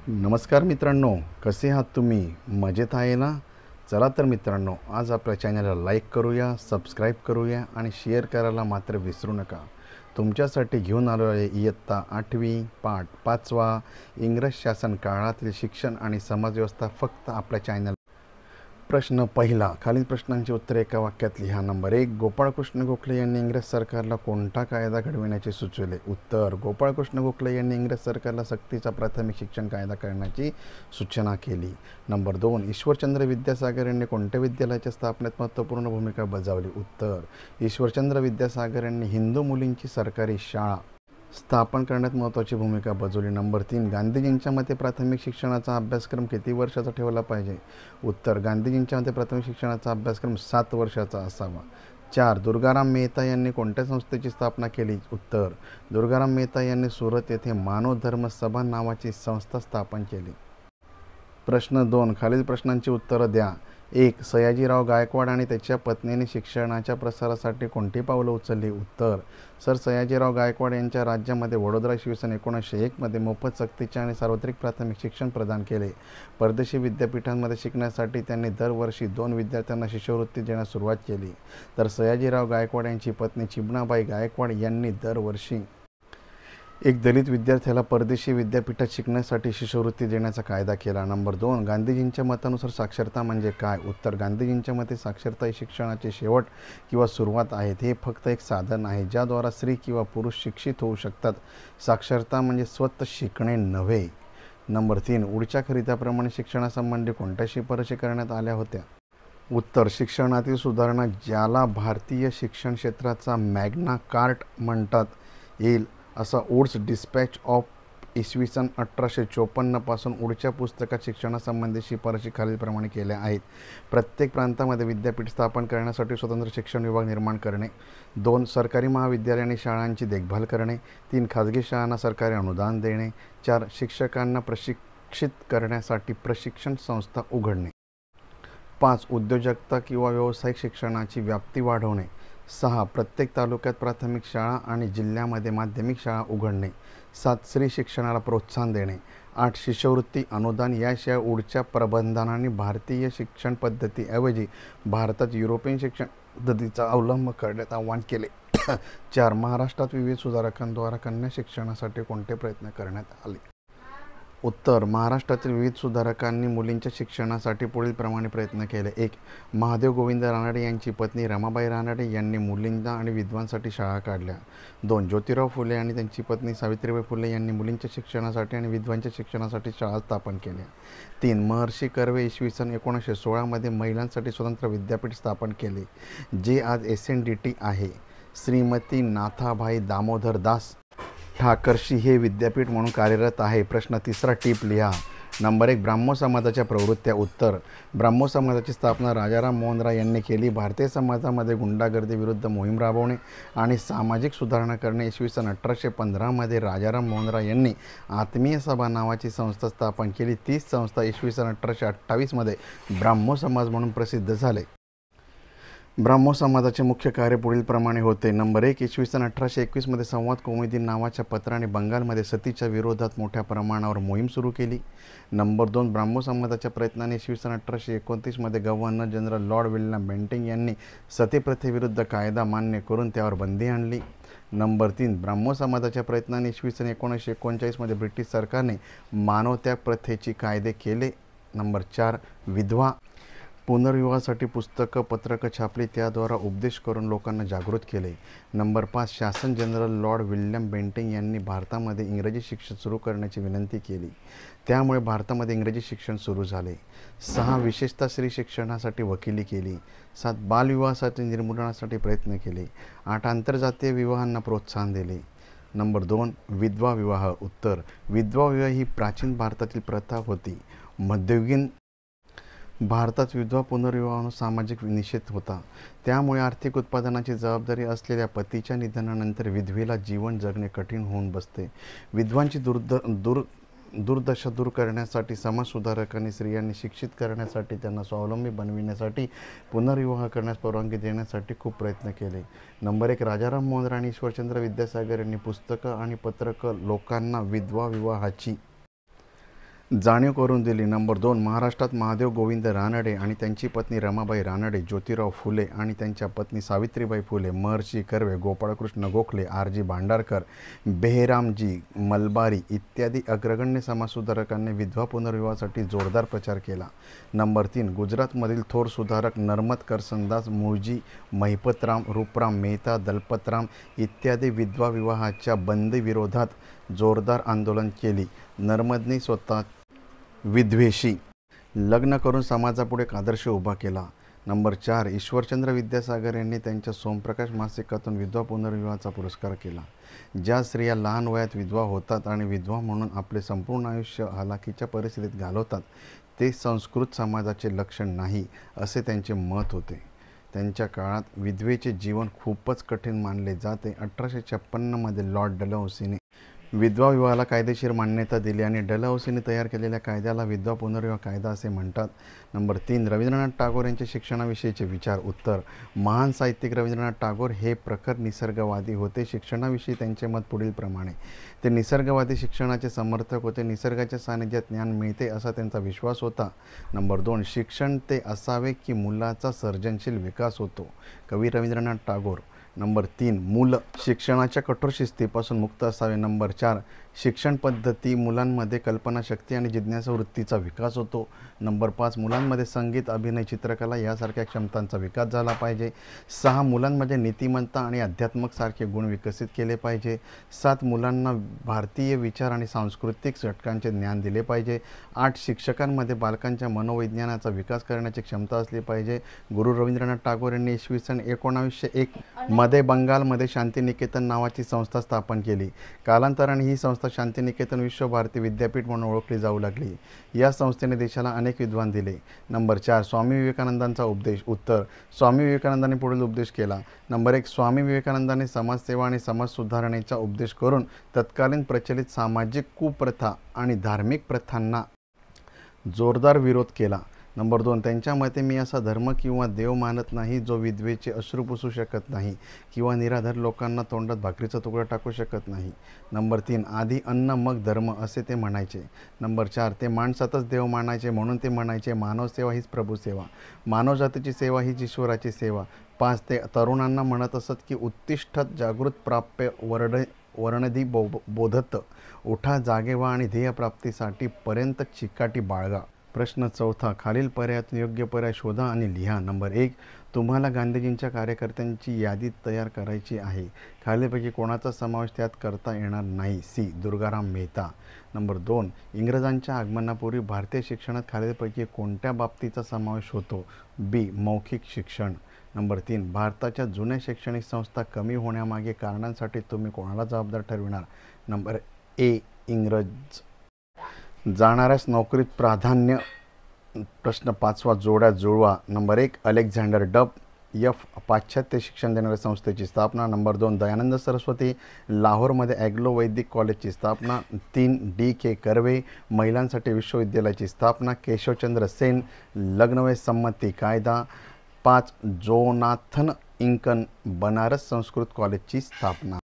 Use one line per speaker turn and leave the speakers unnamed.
नमस्कार मित्रांनो, कसे आहात तुम्ही? मजेत आहे ना? चला तर मित्रांनो, आज आपल्या चॅनलला लाईक करूया, सबस्क्राईब करूया आणि शेअर करायला मात्र विसरू नका. तुमच्यासाठी घेऊन आलो आहे इयत्ता 8वी पाठ 5वा इंग्रज शासन काळातील शिक्षण आणि समाजव्यवस्था फक्त आपल्या चॅनल. प्रश्न पहिला. खालील प्रश्नांची उत्तरे एका वाक्यात लिहा. नंबर 1. गोपाळकृष्ण गोखले यांनी इंग्रज सरकारला कोणता कायदा घडविण्याचे सुचवले? उत्तर. गोपाळकृष्ण गोखले यांनी इंग्रज सरकारला सक्तीचा प्राथमिक शिक्षण कायदा करण्याची सूचना केली. नंबर 2. ईश्वरचंद्र विद्यासागर यांनी कोणत्या विद्यालयाच्या स्थापनेत महत्त्वपूर्ण भूमिका बजावली? उत्तर. ईश्वरचंद्र विद्यासागर यांनी हिंदू मुलींची सरकारी शाळा स्थापन करण्यात महत्त्वाची भूमिका बजावली. नंबर 3. गांधीजींच्या मते प्राथमिक शिक्षणाचा अभ्यासक्रम किती वर्षाचा ठेवला पाहिजे? उत्तर. गांधीजींच्या मते प्राथमिक शिक्षणाचा अभ्यासक्रम 7 वर्षाचा असावा. 4. दुर्गाराम मेहता यांनी कोणत्या संस्थेची स्थापना केली? उत्तर. दुर्गाराम मेहता यांनी सुरत येथे मानव धर्म सभा नावाची संस्था स्थापन केली. प्रश्न 2. खालील प्रश्नांची उत्तरं द्या. 1. सयाजीराव गायकवाड आणि त्याच्या पत्नीने शिक्षणाच्या प्रसारासाठी कोणती पावलं उचलली? उत्तर. सर सयाजीराव गायकवाड यांच्या राज्यामध्ये वडोदरा इसवी सन 1901 मध्ये मोफत सक्तीचे आणि सार्वत्रिक प्राथमिक शिक्षण प्रदान केले. परदेशी विद्यापीठांमध्ये शिकण्यासाठी त्यांनी दरवर्षी 2 विद्यार्थ्यांना शिष्यवृत्ती देण्यास सुरुवात केली. तर सयाजीराव गायकवाड यांची पत्नी चिमणाबाई गायकवाड यांनी दरवर्षी एक दलित विद्यार्थ्याला परदेशी विद्यापीठात शिकण्यासाठी शिष्यवृत्ती देण्याचा कायदा केला. नंबर 2. गांधीजींच्या मतानुसार साक्षरता म्हणजे काय? उत्तर. गांधीजींच्या मते साक्षरता ही शिक्षणाचे शेवट किंवा सुरुवात आहे. हे फक्त एक साधन आहे ज्याद्वारा स्त्री किंवा पुरुष शिक्षित होऊ शकतात. साक्षरता म्हणजे स्वतः शिकणे नव्हे. नंबर 3. उडच्या खरिद्याप्रमाणे शिक्षणासंबंधी कोणत्या शिफारशी करण्यात आल्या होत्या? उत्तर. शिक्षणातील सुधारणा ज्याला भारतीय शिक्षण क्षेत्राचा मॅग्ना कार्ट म्हणतात येईल असा वुड्स डिस्पॅच ऑफ इसवी सन 1854 पासून उडच्या पुस्तकात शिक्षणासंबंधी शिफारशी खालीलप्रमाणे केल्या आहेत. प्रत्येक प्रांतामध्ये विद्यापीठ स्थापन करण्यासाठी स्वतंत्र शिक्षण विभाग निर्माण करणे. 2. सरकारी महाविद्यालय आणि शाळांची देखभाल करणे. 3. खाजगी शाळांना सरकारी अनुदान देणे. 4. शिक्षकांना प्रशिक्षित करण्यासाठी प्रशिक्षण संस्था उघडणे. 5. उद्योजकता किंवा व्यावसायिक शिक्षणाची व्याप्ती वाढवणे. 6. प्रत्येक तालुक्यात प्राथमिक शाळा आणि जिल्ह्यामध्ये माध्यमिक शाळा उघडणे. 7. स्त्री शिक्षणाला प्रोत्साहन देणे. 8. शिष्यवृत्ती अनुदान. याशिवाय उडच्या प्रबंधनाने भारतीय शिक्षण पद्धतीऐवजी भारतात युरोपियन शिक्षण पद्धतीचा अवलंब करण्यात आवाहन केले. 4. महाराष्ट्रात विविध सुधारकांद्वारा कन्या शिक्षणासाठी कोणते प्रयत्न करण्यात आले? उत्तर. महाराष्ट्रातील विविध सुधारकांनी मुलींच्या शिक्षणासाठी पुढील प्रमाणे प्रयत्न केले. 1. महादेव गोविंद रानडे यांची पत्नी रमाबाई रानडे यांनी मुलींना आणि विधवांसाठी शाळा काढल्या. 2. ज्योतिराव फुले आणि त्यांची पत्नी सावित्रीबाई फुले यांनी मुलींच्या शिक्षणासाठी आणि विधवांच्या शिक्षणासाठी शाळा स्थापन केल्या. 3. महर्षी कर्वे इसवी सन 1916 मध्ये महिलांसाठी स्वतंत्र विद्यापीठ स्थापन केले जे आज SNDT आहे. श्रीमती नाथाबाई दामोदर दास ठाकरशी हे विद्यापीठ म्हणून कार्यरत आहे. प्रश्न 3. टीप लिहा. नंबर 1. ब्राह्मो समाजाच्या प्रवृत्त्या. उत्तर. ब्राह्मो समाजाची स्थापना राजाराम मोहन राय यांनी केली. भारतीय समाजामध्ये गुंडागर्दी विरुद्ध मोहीम राबवणे आणि सामाजिक सुधारणा करणे. इसवी सन 1815 मध्ये राजाराम मोहन राय यांनी आत्मीय सभा नावाची संस्था स्थापन केली. तीच संस्था इसवी सन 1828 मध्ये ब्राह्मो समाज म्हणून प्रसिद्ध झाले. ब्राह्मो समाजाचे मुख्य कार्य पुढीलप्रमाणे होते. नंबर 1. इसवी सन 1821 मध्ये संवाद कौमुदी नावाच्या पत्राने बंगालमध्ये सतीच्या विरोधात मोठ्या प्रमाणावर मोहीम सुरू केली. नंबर 2. ब्राह्मो समाजाच्या प्रयत्नाने इसवी सन 1829 मध्ये governor general Lord William Bentinck यांनी सतीप्रथेविरुद्ध कायदा मान्य करून त्यावर बंदी आणली. नंबर 3. ब्राह्मो समाजाच्या प्रयत्नाने इसवी सन 1939 मध्ये ब्रिटिश सरकारने मानवत्याग प्रथेची कायदे केले. नंबर 4. विधवा पुनर्विवाहासाठी पुस्तकं पत्रकं छापली त्याद्वारा उपदेश करून लोकांना जागृत केले. नंबर 5. शासन जनरल लॉर्ड विल्यम बेंटिंक यांनी भारतामध्ये इंग्रजी शिक्षण सुरू करण्याची विनंती केली. त्यामुळे भारतामध्ये इंग्रजी शिक्षण सुरू झाले. 6. विशेषतः स्त्री शिक्षणासाठी वकिली केली. 7. बालविवाहासाठी निर्मूलनासाठी प्रयत्न केले. 8. आंतरजातीय विवाहांना प्रोत्साहन दिले. नंबर 2. विधवा विवाह. उत्तर. विधवा विवाह ही प्राचीन भारतातील प्रथा होती. मध्ययुगीन भारतात विधवा पुनर्विवाहावर सामाजिक निषेध होता. त्यामुळे आर्थिक उत्पादनाची जबाबदारी असलेल्या पतीच्या निधनानंतर विधवेला जीवन जगणे कठीण होऊन बसते. विधवांची दुर्दशा दूर करण्यासाठी समाजसुधारकांनी स्त्रियांनी शिक्षित करण्यासाठी त्यांना स्वावलंबी बनविण्यासाठी पुनर्विवाह करण्यास परवानगी देण्यासाठी खूप प्रयत्न केले. नंबर 1. राजाराम मोहन राय आणि ईश्वरचंद्र विद्यासागर यांनी पुस्तकं आणि पत्रकं लोकांना विधवा विवाहाची जाणीव करून दिली. नंबर 2, महाराष्ट्रात महादेव गोविंद रानडे आणि त्यांची पत्नी रमाबाई रानडे, ज्योतिराव फुले आणि त्यांच्या पत्नी सावित्रीबाई फुले, महर्षी कर्वे, गोपाळकृष्ण गोखले, आर.जी. भांडारकर, बेहरामजी मलबारी इत्यादी अग्रगण्य समाजसुधारकांनी विधवा पुनर्विवाहासाठी जोरदार प्रचार केला. नंबर 3, गुजरातमधील थोर सुधारक नर्मद करसनदास, मूळजी, महिपतराम, रूपराम मेहता, दलपतराम इत्यादी विधवा विवाहाच्या बंदीविरोधात जोरदार आंदोलन केली. नर्मदनी स्वतः विधवेशी लग्न करून समाजापुढे एक आदर्श उभा केला. नंबर 4, ईश्वरचंद्र विद्यासागर यांनी त्यांच्या सोमप्रकाश मासिकातून विधवा पुनर्विवाहाचा पुरस्कार केला. ज्या स्त्रिया लहान वयात विधवा होतात आणि विधवा म्हणून आपले संपूर्ण आयुष्य हलाखीच्या परिस्थितीत घालवतात ते संस्कृत समाजाचे लक्षण नाही असे त्यांचे मत होते. त्यांच्या काळात विधवेचे जीवन खूपच कठीण मानले जाते. 1856मध्ये लॉर्ड डलहौसीने विधवा विवाहाला कायदेशीर मान्यता दिली आणि डलहौसीने तयार केलेल्या कायद्याला विधवा पुनर्विवाह कायदा असे म्हणतात. नंबर 3, रवींद्रनाथ टागोर यांचे शिक्षणाविषयीचे विचार. उत्तर, महान साहित्यिक रवींद्रनाथ टागोर हे प्रखर निसर्गवादी होते. शिक्षणाविषयी त्यांचे मत पुढीलप्रमाणे: ते निसर्गवादी शिक्षणाचे समर्थक होते. निसर्गाच्या सानिध्यात ज्ञान मिळते असा त्यांचा विश्वास होता. नंबर 2, शिक्षण ते असावे की मुलाचा सर्जनशील विकास होतो. कवी रवींद्रनाथ टागोर. नंबर 3, मूल शिक्षणाच्या कठोर शिस्तीपासून मुक्त असावे. नंबर 4, शिक्षण पद्धती मुलांमध्ये कल्पनाशक्ती आणि जिज्ञासा वृत्तीचा विकास होतो. नंबर 5, मुलांमध्ये संगीत, अभिनय, चित्रकला यासारख्या क्षमतांचा विकास झाला पाहिजे. 6, मुलांमध्ये नीतिमत्ता आणि अध्यात्मकसारखे गुण विकसित केले पाहिजे. 7, मुलांना भारतीय विचार आणि सांस्कृतिक घटकांचे ज्ञान दिले पाहिजे. 8, शिक्षकांमध्ये बालकांच्या मनोविज्ञानाचा विकास करण्याची क्षमता असली पाहिजे. गुरु रवींद्रनाथ टागोर यांनी इसवी सन 1901 मध्ये बंगालमध्ये शांतिनिकेतन नावाची संस्था स्थापन केली. कालांतराने ही संस्था शांतिनिकेतन विश्वभारती विद्यापीठ म्हणून ओळखली जाऊ लागली. या संस्थेने देशाला अनेक विद्वान दिले. नंबर 4, स्वामी विवेकानंदांचा उपदेश. उत्तर, स्वामी विवेकानंदांनी पुढील उपदेश केला. नंबर 1, स्वामी विवेकानंदांनी समाजसेवा आणि समाज सुधारणेचा उपदेश करून तत्कालीन प्रचलित सामाजिक कुप्रथा आणि धार्मिक प्रथांना जोरदार विरोध केला. नंबर 2, त्यांच्या मते मी असा धर्म किंवा देव मानत नाही जो विधवेचे अश्रू पुसू शकत नाही किंवा निराधार लोकांना तोंडात भाकरीचा तुकडा टाकू शकत नाही. नंबर 3, आधी अन्न मग धर्म असे ते म्हणायचे. नंबर 4, ते माणसातच देव मानायचे म्हणून ते म्हणायचे मानवसेवा हीच प्रभुसेवा, मानवजातीची सेवा हीच ईश्वराची सेवा. 5, ते तरुणांना म्हणत असत की उत्तिष्ठत जागृत प्राप्य वर्णधी बोधत, उठा जागे व्हा आणि ध्येयप्राप्तीसाठी पर्यंत चिकाटी बाळगा. प्रश्न 4, खालील पर्यायातून योग्य पर्याय शोधा आणि लिहा. नंबर 1, तुम्हाला गांधीजींच्या कार्यकर्त्यांची यादी तयार करायची आहे. खालीलपैकी कोणाचा समावेश त्यात करता येणार नाही? सी, दुर्गाराम मेहता. नंबर 2, इंग्रजांच्या आगमनापूर्वी भारतीय शिक्षणात खालीलपैकी कोणत्या बाबतीचा समावेश होतो? बी, मौखिक शिक्षण. नंबर 3, भारताच्या जुन्या शैक्षणिक संस्था कमी होण्यामागे कारणांसाठी तुम्ही कोणाला जबाबदार ठरविणार? नंबर ए, इंग्रज. जाणाऱ्यास नोकरीत प्राधान्य. प्रश्न 5, जोड्या जुळवा. नंबर 1, अलेक्झांडर डब. एफ, पाश्चात्य शिक्षण देणाऱ्या संस्थेची स्थापना. नंबर 2, दयानंद सरस्वती. लाहोरमध्ये ॲग्लो वैदिक कॉलेजची स्थापना. 3, D.K. कर्वे. महिलांसाठी विश्वविद्यालयाची स्थापना. केशवचंद्र सेन. लग्नवय संमती कायदा. 5, जोनाथन इंकन. बनारस संस्कृत कॉलेजची स्थापना.